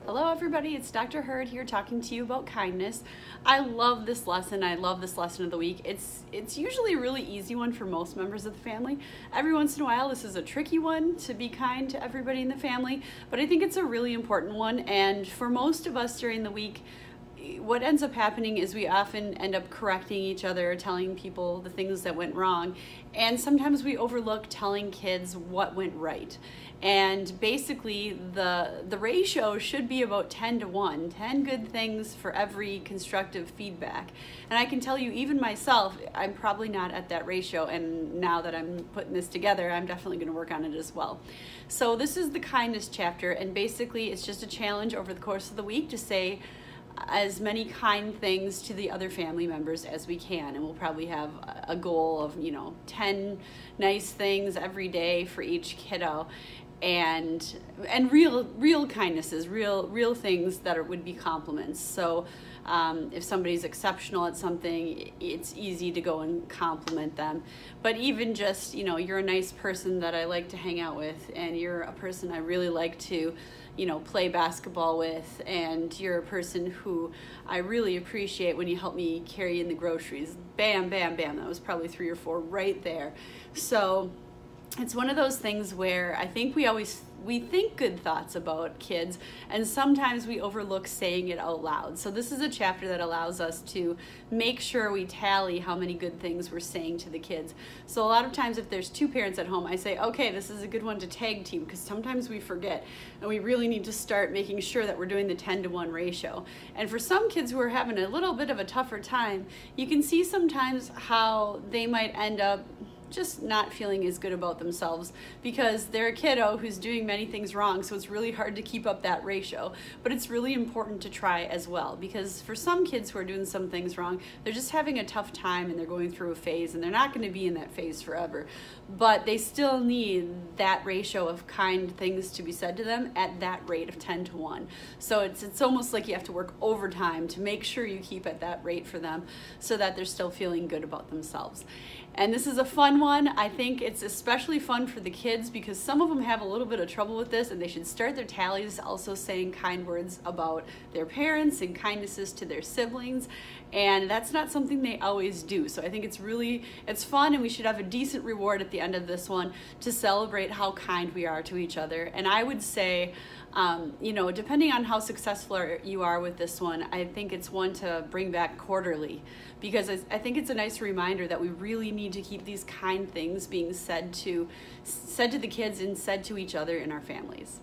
Hello everybody, it's Dr. Hurd here talking to you about kindness. I love this lesson. I love this lesson of the week. It's usually a really easy one for most members of the family. Every once in a while this is a tricky one to be kind to everybody in the family, but I think it's a really important one, and for most of us during the week, what ends up happening is we often end up correcting each other, telling people the things that went wrong, and sometimes we overlook telling kids what went right. And basically the ratio should be about 10 to 1, 10 good things for every constructive feedback. And I can tell you, even myself, I'm probably not at that ratio, and now that I'm putting this together, I'm definitely going to work on it as well. So this is the kindness chapter, and basically it's just a challenge over the course of the week to say as many kind things to the other family members as we can, and we'll probably have a goal of 10 nice things every day for each kiddo, and real kindnesses, real things that would be compliments. So if somebody's exceptional at something, it's easy to go and compliment them. But even just, you're a nice person that I like to hang out with, and you're a person I really like to play basketball with, and you're a person who I really appreciate when you help me carry in the groceries. Bam, bam, bam. That was probably 3 or 4 right there. So it's one of those things where I think we think good thoughts about kids, and sometimes we overlook saying it out loud. So this is a chapter that allows us to make sure we tally how many good things we're saying to the kids. So a lot of times if there's 2 parents at home, I say, okay, this is a good one to tag team, because sometimes we forget, and we really need to start making sure that we're doing the 10 to 1 ratio. And for some kids who are having a little bit of a tougher time, you can see sometimes how they might end up just not feeling as good about themselves because they're a kiddo who's doing many things wrong, so it's really hard to keep up that ratio. But it's really important to try as well, because for some kids who are doing some things wrong, they're just having a tough time and they're going through a phase, and they're not going to be in that phase forever, but they still need that ratio of kind things to be said to them at that rate of 10 to 1. So it's almost like you have to work overtime to make sure you keep at that rate for them so that they're still feeling good about themselves. And this is a fun one. I think it's especially fun for the kids because some of them have a little bit of trouble with this, and they should start their tallies also saying kind words about their parents and kindnesses to their siblings, and that's not something they always do. So I think it's fun, and we should have a decent reward at the end of this one to celebrate how kind we are to each other. And I would say, depending on how successful you are with this one, I think it's one to bring back quarterly, because I think it's a nice reminder that we really need to keep these kind things being said to the kids and said to each other in our families.